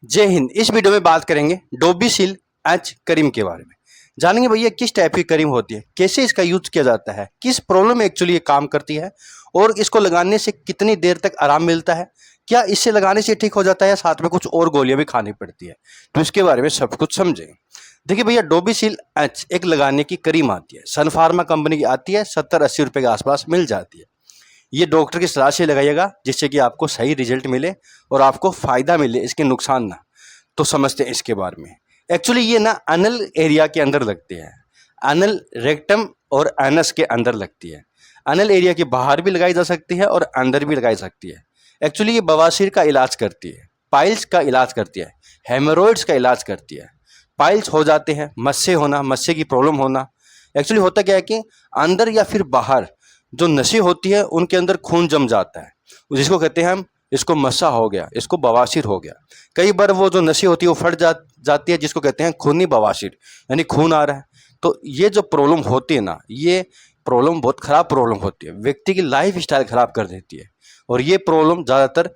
जय हिंद। इस वीडियो में बात करेंगे डोबिसिल एच क्रीम के बारे में। जानेंगे भैया किस टाइप की क्रीम होती है, कैसे इसका यूज किया जाता है, किस प्रॉब्लम में एक्चुअली ये काम करती है और इसको लगाने से कितनी देर तक आराम मिलता है, क्या इससे लगाने से ठीक हो जाता है या साथ में कुछ और गोलियां भी खानी पड़ती है, तो इसके बारे में सब कुछ समझेंगे। देखिए भैया, डोबिसिल एच एक लगाने की क्रीम आती है, सन फार्मा कंपनी की आती है, 70-80 रुपए के आसपास मिल जाती है। ये डॉक्टर की सलाह से लगाइएगा जिससे कि आपको सही रिजल्ट मिले और आपको फायदा मिले, इसके नुकसान ना। तो समझते हैं इसके बारे में। एक्चुअली ये ना एनल एरिया के अंदर लगते हैं, एनल रेक्टम और एनस के अंदर लगती है। एनल एरिया के बाहर भी लगाई जा सकती है और अंदर भी लगाई सकती है। एक्चुअली ये बवासीर का इलाज करती है, पाइल्स का इलाज करती है, हेमोरॉइड्स का इलाज करती है। पाइल्स हो जाते हैं, मस्से होना, मस्से की प्रॉब्लम होना। एक्चुअली होता क्या है कि अंदर या फिर बाहर जो नसें होती है उनके अंदर खून जम जाता है, जिसको कहते हैं हम, इसको मस्सा हो गया, इसको बवासीर हो गया। कई बार वो जो नसें होती है वो फट जाती है, जिसको कहते हैं खूनी बवासीर, यानी खून आ रहा है। तो ये जो प्रॉब्लम होती है ना, ये प्रॉब्लम बहुत खराब प्रॉब्लम होती है, व्यक्ति की लाइफ स्टाइल खराब कर देती है। और ये प्रॉब्लम ज़्यादातर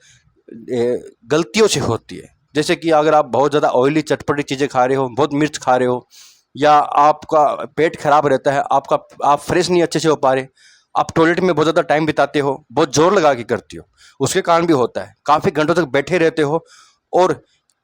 गलतियों से होती है। जैसे कि अगर आप बहुत ज़्यादा ऑयली चटपटी चीज़ें खा रहे हो, बहुत मिर्च खा रहे हो, या आपका पेट खराब रहता है, आप फ्रेश नहीं अच्छे से हो पा रहे, आप टॉयलेट में बहुत ज़्यादा टाइम बिताते हो, बहुत जोर लगा के करती हो, उसके कारण भी होता है। काफ़ी घंटों तक बैठे रहते हो और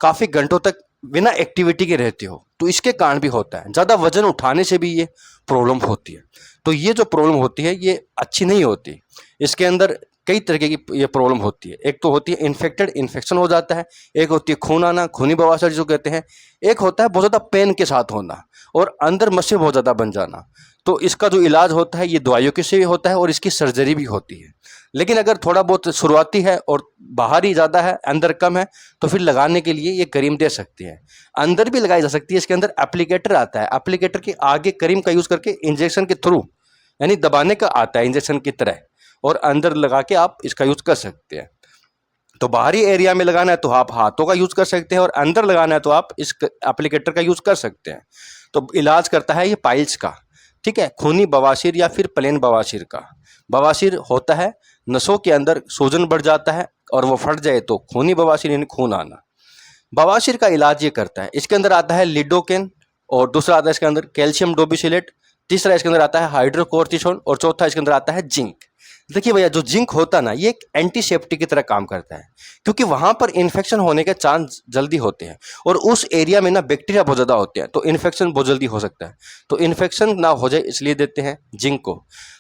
काफ़ी घंटों तक बिना एक्टिविटी के रहते हो, तो इसके कारण भी होता है। ज़्यादा वजन उठाने से भी ये प्रॉब्लम होती है। तो ये जो प्रॉब्लम होती है ये अच्छी नहीं होती। इसके अंदर कई तरीके की ये प्रॉब्लम होती है। एक तो होती है इन्फेक्शन हो जाता है, एक होती है खून आना, खूनी बवासीर जो कहते हैं, एक होता है बहुत ज़्यादा पेन के साथ होना और अंदर मस्से बहुत ज़्यादा बन जाना। तो इसका जो इलाज होता है ये दवाइयों के से भी होता है और इसकी सर्जरी भी होती है। लेकिन अगर थोड़ा बहुत शुरुआती है और बाहर ही ज़्यादा है, अंदर कम है, तो फिर लगाने के लिए ये क्रीम दे सकते हैं। अंदर भी लगाई जा सकती है, इसके अंदर एप्लीकेटर आता है, एप्लीकेटर के आगे क्रीम का यूज़ करके इंजेक्शन के थ्रू, यानी दबाने का आता है इंजेक्शन की तरह, और अंदर लगा के आप इसका यूज़ कर सकते हैं। तो बाहरी एरिया में लगाना है तो आप हाथों का यूज़ कर सकते हैं और अंदर लगाना है तो आप इस एप्लीकेटर का यूज़ कर सकते हैं। तो इलाज करता है ये पाइल्स का, ठीक है, खूनी बवासीर या फिर प्लेन बवासीर का। बवासीर होता है नसों के अंदर सूजन बढ़ जाता है और वो फट जाए तो खूनी बवासीर, यानी खून आना। बवासीर का इलाज ये करता है। इसके अंदर आता है लिडोकेन, और दूसरा आता है इसके अंदर कैल्शियम डोबिसिलेट, तीसरा इसके अंदर आता है हाइड्रोकोर्टिसोन, और चौथा इसके अंदर आता है जिंक। देखिए भैया, जो जिंक होता है ना, ये एक एंटीसेप्टिक की तरह काम करता है, क्योंकि वहां पर इन्फेक्शन होने के चांस जल्दी होते हैं और उस एरिया में ना बैक्टीरिया बहुत ज़्यादा होते हैं, तो इन्फेक्शन बहुत जल्दी हो सकता है। तो इन्फेक्शन ना हो जाए इसलिए देते हैं जिंक को।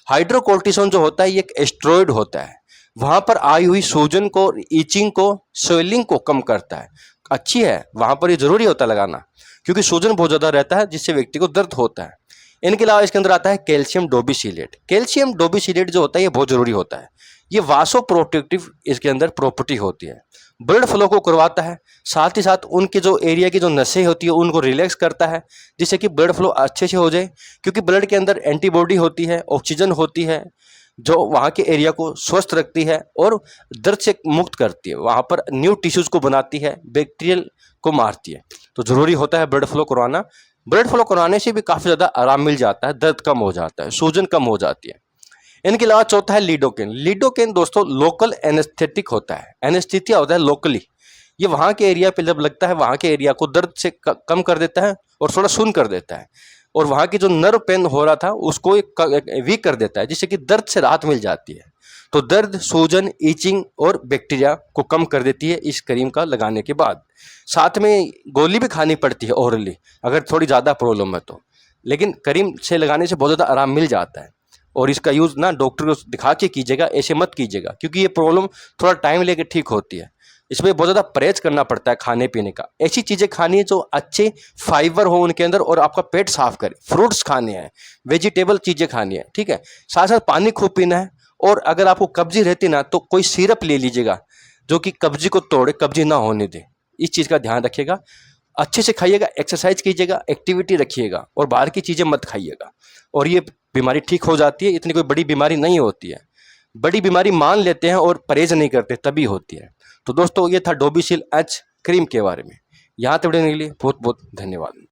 हाइड्रोकोर्टिसोन जो होता है ये एक एस्टेरॉयड होता है, वहां पर आई हुई सूजन को, ईचिंग को, स्वेलिंग को कम करता है। अच्छी है, वहां पर ये जरूरी होता है लगाना, क्योंकि सूजन बहुत ज़्यादा रहता है जिससे व्यक्ति को दर्द होता है। इनके अलावा इसके अंदर आता है कैल्शियम डोबिसिलेट। कैल्शियम डोबिसिलेट जो होता है ये बहुत जरूरी होता है, ये वासो प्रोटेक्टिव इसके अंदर प्रॉपर्टी होती है, ब्लड फ्लो को करवाता है, साथ ही साथ उनके जो एरिया की जो नसें होती है उनको रिलैक्स करता है, जिससे कि ब्लड फ्लो अच्छे से हो जाए। क्योंकि ब्लड के अंदर एंटीबॉडी होती है, ऑक्सीजन होती है, जो वहाँ के एरिया को स्वस्थ रखती है और दर्द से मुक्त करती है, वहाँ पर न्यू टिश्यूज को बनाती है, बैक्टीरियल को मारती है। तो जरूरी होता है ब्लड फ्लो करवाना। ब्लड फ्लो कराने से भी काफ़ी ज़्यादा आराम मिल जाता है, दर्द कम हो जाता है, सूजन कम हो जाती है। इनके अलावा चौथा है लिडोकेन। लिडोकेन दोस्तों लोकल एनेस्थेटिक होता है, एनेस्थीसिया होता है लोकली। ये वहाँ के एरिया पे जब लगता है, वहाँ के एरिया को दर्द से कम कर देता है और थोड़ा सुन कर देता है, और वहाँ की जो नर्व पेन हो रहा था उसको वीक कर देता है, जिससे कि दर्द से राहत मिल जाती है। तो दर्द, सूजन, ईचिंग और बैक्टीरिया को कम कर देती है इस क्रीम का लगाने के बाद। साथ में गोली भी खानी पड़ती है ओरली, अगर थोड़ी ज़्यादा प्रॉब्लम है तो, लेकिन क्रीम से लगाने से बहुत ज़्यादा आराम मिल जाता है। और इसका यूज़ ना डॉक्टर को दिखा के कीजिएगा, ऐसे मत कीजिएगा, क्योंकि ये प्रॉब्लम थोड़ा टाइम लेके ठीक होती है। इसमें बहुत ज़्यादा परहेज करना पड़ता है खाने पीने का। ऐसी चीज़ें खानी है जो अच्छे फाइबर हो उनके अंदर और आपका पेट साफ करे। फ्रूट्स खाने हैं, वेजिटेबल चीज़ें खानी है, ठीक है, साथ साथ पानी खूब पीना है। और अगर आपको कब्जी रहती ना तो कोई सिरप ले लीजिएगा जो कि कब्जी को तोड़े, कब्जी ना होने दे। इस चीज़ का ध्यान रखिएगा। अच्छे से खाइएगा, एक्सरसाइज कीजिएगा, एक्टिविटी रखिएगा और बाहर की चीज़ें मत खाइएगा, और ये बीमारी ठीक हो जाती है। इतनी कोई बड़ी बीमारी नहीं होती है, बड़ी बीमारी मान लेते हैं और परहेज नहीं करते तभी होती है। तो दोस्तों ये था डोबिसिल एच क्रीम के बारे में। यहाँ तक वीडियो के लिए बहुत बहुत धन्यवाद।